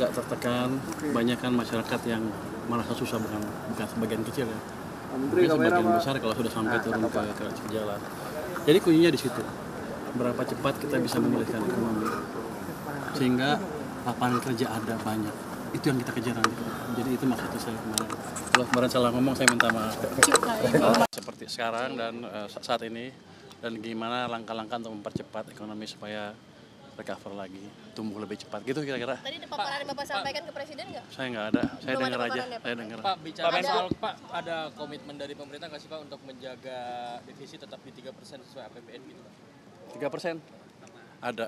agak tertekan, banyak kan masyarakat yang merasa susah, bukan sebagian kecil ya. Mungkin sebagian besar kalau sudah sampai turun ke jalan. Jadi kuncinya di situ. Berapa cepat kita bisa memulihkan ekonomi sehingga lapangan kerja ada banyak. Itu yang kita kejar nanti. Jadi itu maksudnya saya kemarin. Kalau kemarin salah ngomong saya minta maaf. Seperti sekarang dan saat ini, dan gimana langkah-langkah untuk mempercepat ekonomi supaya recover lagi, tumbuh lebih cepat gitu kira-kira. Tadi ada paparan yang Bapak sampaikan ke Presiden nggak? Saya nggak ada, saya dengar aja. Saya dengar. Pak, bicara soal Pak, ada komitmen dari pemerintah nggak sih Pak untuk menjaga defisit tetap di 3% sesuai APBN gitu Pak? 3%? Ada.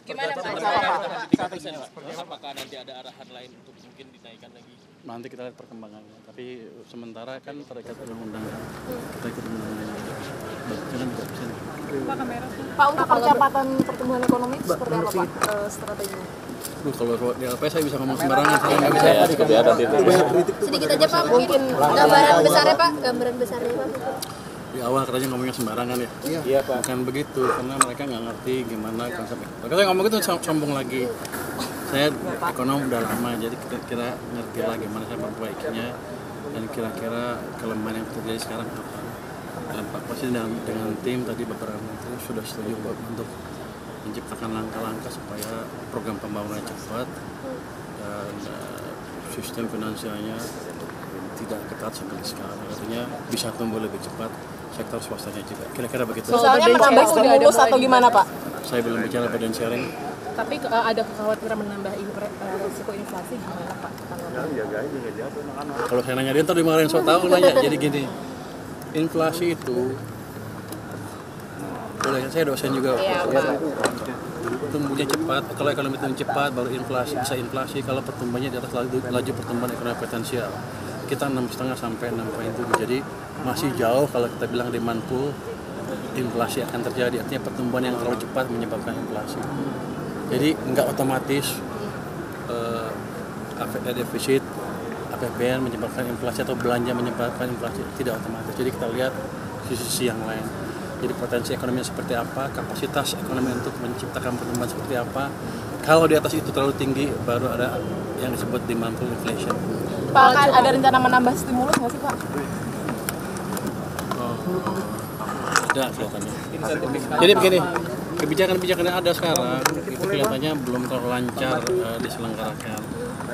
Gimana Pak? Di 3% Pak. Apakah nanti ada arahan lain untuk mungkin dinaikkan lagi? Nanti kita lihat perkembangannya. Tapi sementara kan terikat undang-undang. Kita ikut undang-undang. Jangan 3%. Pak, untuk percepatan pertumbuhan ekonomi seperti apa Pak strateginya? Kalau di LP saya bisa ngomong sembarangan, saya nggak bisa ya. Sedikit aja Pak, mungkin gambaran besarnya Pak, Di awal katanya ngomongnya sembarangan ya. Iya Pak. Bukan begitu, karena mereka nggak ngerti gimana konsepnya. Kalau saya ngomong itu sombong lagi. Saya ekonom udah lama, jadi kira-kira ngerti lah gimana saya memperbaikinya dan kira-kira kelemahan yang terjadi sekarang apa. Dan Pak Presiden dengan tim tadi beberapa menteri sudah setuju untuk menciptakan langkah-langkah supaya program pembangunan cepat dan sistem finansialnya tidak ketat seperti sekarang. Artinya bisa tumbuh lebih cepat sektor swastanya juga. Kira-kira begitu. Misalnya menambah stimulus atau gimana Pak? Saya belum bicara badan sharing. Tapi ada kekhawatiran menambah risiko inflasi gimana Pak? Kalau saya nanya dia ntar dimarahin, so tahu nanya. Jadi gini, inflasi itu, saya dosen juga. Tumbuhnya cepat, kalau ekonomi tumbuh cepat baru inflasi, bisa inflasi kalau pertumbuhannya di atas laju pertumbuhan ekonomi potensial. Kita 6,5 sampai 6,7, jadi masih jauh kalau kita bilang demand pull, inflasi akan terjadi. Artinya pertumbuhan yang terlalu cepat menyebabkan inflasi. Jadi nggak otomatis defisit APBN menyebabkan inflasi atau belanja menyebabkan inflasi, tidak otomatis. Jadi kita lihat sisi yang lain. Jadi potensi ekonominya seperti apa, kapasitas ekonomi untuk menciptakan pertumbuhan seperti apa. Kalau di atas itu terlalu tinggi, baru ada yang disebut demand pull inflation. Pak, kan ada rencana menambah stimulus nggak sih Pak? Ada kelihatannya. Jadi begini, kebijakan-kebijakan yang ada sekarang itu kelihatannya belum terlalu lancar diselenggarakan.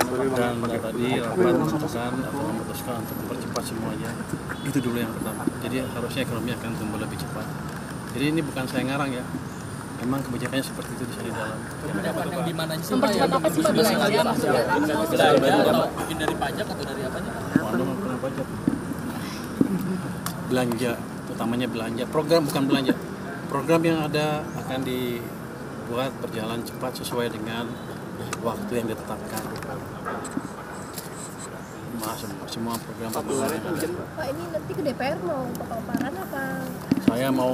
Dan tadi rapat memutuskan untuk mempercepat semuanya. Itu dulu yang pertama. Jadi harusnya ekonomi akan tumbuh lebih cepat. Jadi ini bukan saya ngarang ya. Memang kebijakannya seperti itu di dalam. Yang di mana sih? Mempercepat apa sih Pak? Mungkin dari pajak atau dari apanya? Bukan pajak. Belanja, utamanya belanja. Program bukan belanja. Program yang ada akan dibuat berjalan cepat sesuai dengan waktu yang ditetapkan. Semua program pembangunan yang ada. Pak, ini nanti ke DPR mau paparan apa? Saya mau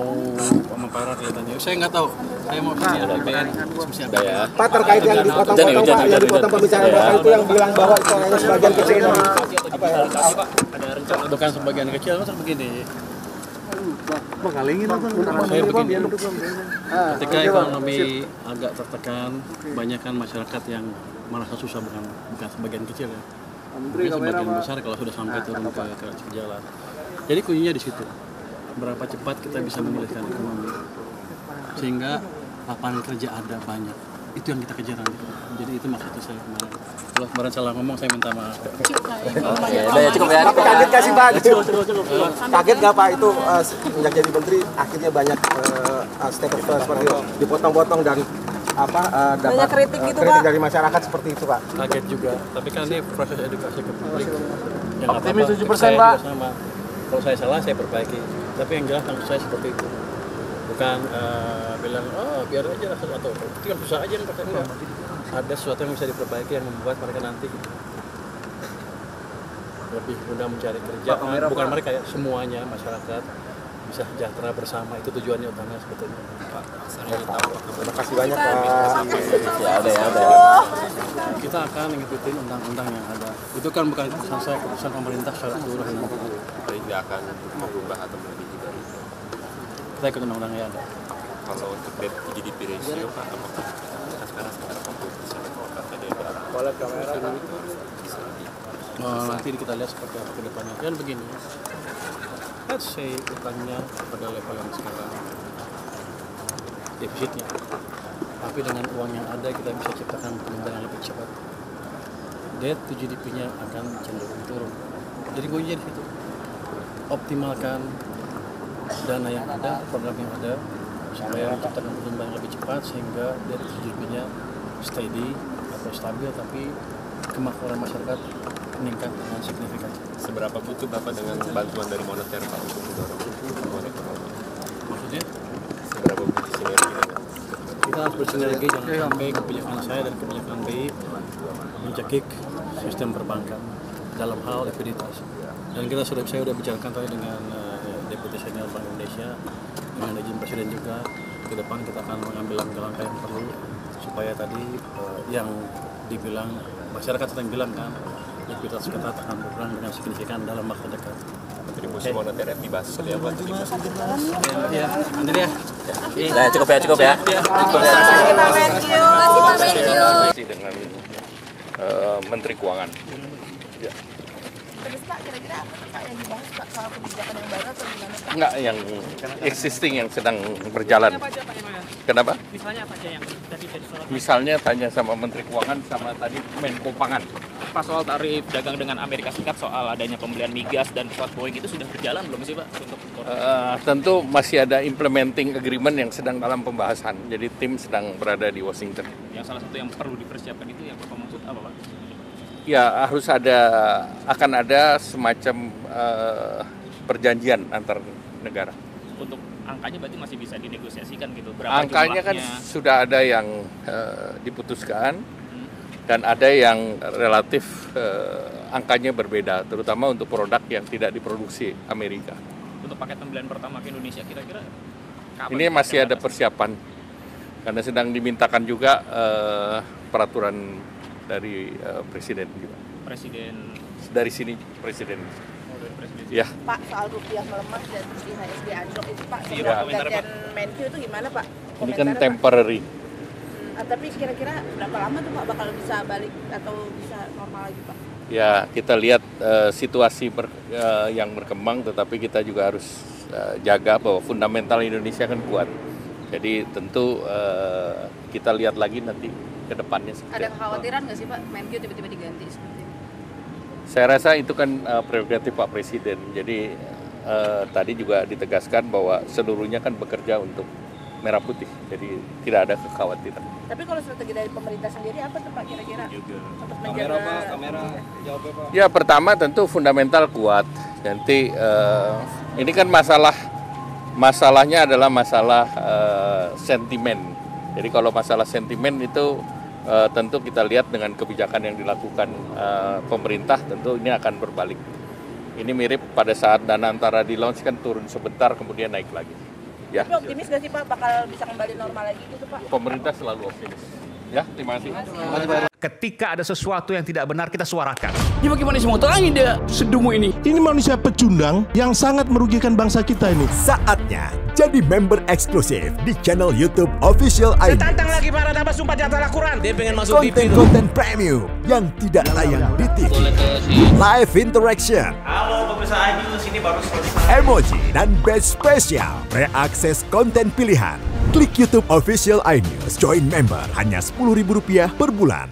pemaparan kelihatannya. Saya nggak tahu. Saya mau kasih APBN. Pak, terkait yang dipotong-potong Pak, yang dipotong pembicaraan Bapak itu yang bilang bahwa itu hanya sebagian kecil. Apa ya? Bukan sebagian kecil, maksud begini. Saya begini. Ketika ekonomi agak tertekan, banyak kan masyarakat yang merasa susah, bukan sebagian kecil ya. Mungkin sebagian besar kalau sudah sampai turun ke jalan. Jadi kuncinya di situ. Berapa cepat kita bisa memulihkan ekonomi sehingga lapangan kerja ada banyak. Itu yang kita kejar nanti. Jadi itu maksudnya saya kemarin. Kalau kemarin salah ngomong saya minta maaf. Cukup ya. Bapak kaget nggak sih Pak? Kaget nggak Pak itu sejak jadi menteri akhirnya banyak stakeholder seperti itu dipotong-potong dan dapat kritik gitu, kritik dari masyarakat seperti itu Pak. Kaget juga. Tapi kan ini proses edukasi ke publik. Optimis 7% Pak. Kalau saya salah saya perbaiki. Tapi yang jelas maksud saya seperti itu. Bukan bilang biar aja lah atau itu kan susah aja yang pertama. Ada sesuatu yang bisa diperbaiki yang membuat mereka nanti lebih mudah mencari kerja. Bukan mereka ya, semuanya masyarakat bisa sejahtera bersama, itu tujuannya utama sebetulnya. Terima kasih banyak Pak. Ya ada. Kita akan ngikutin undang-undang yang ada. Itu kan bukan keputusan saya, keputusan pemerintah secara keseluruhan. Jadi nggak akan merubah atau melebihi dari Kita ikut undang-undang yang ada. kalau untuk GDP ratio Pak, apakah kita sekarang sekitar 40% atau ada Nanti kita lihat seperti apa ke depannya. Dan begini, let's say utangnya pada level yang sekarang, defisitnya, tapi dengan uang yang ada kita bisa ciptakan pengembangan lebih cepat. Debt to GDP-nya akan cenderung turun. Jadi gue di situ optimalkan dana yang ada, program yang ada, supaya menciptakan pengembangan lebih cepat sehingga debt to GDP-nya steady atau stabil, tapi kemakmuran masyarakat meningkat dengan signifikan. Seberapa butuh Bapak dengan bantuan dari moneter Pak untuk mendorong pertumbuhan ekonomi? Maksudnya? Seberapa butuh sinergi dengan? Kita harus bersinergi, jangan sampai kebijakan saya dan kebijakan BI mencekik sistem perbankan dalam hal likuiditas. Dan saya sudah bicarakan tadi dengan Deputi Senior Bank Indonesia, dengan izin Presiden juga, ke depan kita akan mengambil langkah-langkah yang perlu supaya tadi yang dibilang masyarakat sedang bilang kan, likuiditas kita akan berkurang dengan signifikan dalam waktu dekat. Kontribusi moneter yang dibahas seperti apa? Ya, ini dia. Nah, cukup ya. Dengan Menteri Keuangan. Ya. Terus Pak, kira-kira apa tuh Pak yang dibahas Pak soal kebijakan yang baru atau gimana Pak? Enggak, yang existing yang sedang berjalan. Kenapa? Misalnya apa aja yang tadi jadi soal Misalnya tanya sama Menteri Keuangan sama tadi Menko Pangan. Pak soal tarif dagang dengan Amerika Serikat, soal adanya pembelian migas dan pesawat Boeing itu sudah berjalan belum sih Pak? Untuk Tentu masih ada implementing agreement yang sedang dalam pembahasan. Jadi tim sedang berada di Washington. yang salah satu yang perlu dipersiapkan itu yang Bapak maksud apa Pak? Ya akan ada semacam perjanjian antar negara. Untuk angkanya berarti masih bisa dinegosiasikan gitu? Berapa Angkanya kan jumlahnya? sudah ada yang diputuskan dan ada yang relatif angkanya berbeda, terutama untuk produk yang tidak diproduksi Amerika. Untuk paket pembelian pertama ke Indonesia kira-kira kapan? Ini masih ada persiapan karena sedang dimintakan juga peraturan dari Presiden juga. Presiden Dari sini Presiden. dari Presiden. Ya. Pak, soal rupiah melemah dan IHSG anjlok itu Pak, Iya, setelah komentar, pergantian Menkyu itu gimana Pak? Ini kan Komentarnya, Pak? temporary. Tapi kira-kira berapa lama tuh Pak bakal bisa balik atau bisa normal lagi Pak? Ya, kita lihat situasi yang berkembang, tetapi kita juga harus jaga bahwa fundamental Indonesia kan kuat. Jadi tentu kita lihat lagi nanti ke depannya seperti Ada apa. kekhawatiran nggak sih Pak Menkyu tiba-tiba diganti seperti itu? Saya rasa itu kan prerogatif Pak Presiden. Jadi tadi juga ditegaskan bahwa seluruhnya kan bekerja untuk merah putih. Jadi tidak ada kekhawatiran. Tapi kalau strategi dari pemerintah sendiri apa tuh Pak kira-kira untuk menjaga Ya pertama tentu fundamental kuat. Nanti ini kan masalahnya adalah masalah sentimen. Jadi kalau masalah sentimen itu tentu kita lihat dengan kebijakan yang dilakukan pemerintah, tentu ini akan berbalik. Ini mirip pada saat dana antara di launch kan turun sebentar kemudian naik lagi. Ya. Tapi optimis nggak sih Pak bakal bisa kembali normal lagi gitu Pak? Pemerintah selalu optimis. Ya, terima kasih. Ketika ada sesuatu yang tidak benar, kita suarakan. Ya bagaimana semua terangin dia sedumu ini? Ini manusia pecundang yang sangat merugikan bangsa kita ini. Saatnya jadi member eksklusif di channel YouTube Official iNews. Tantang lagi para nama sumpah di atas Al-Quran. Dia pengen masuk TV. Konten-konten premium yang tidak tayang di TV. Live interaction. Halo pemirsa iNews, ini baru selesai. Emoji dan badge spesial. Reakses konten pilihan. Klik YouTube Official iNews. Join member hanya Rp10.000 per bulan.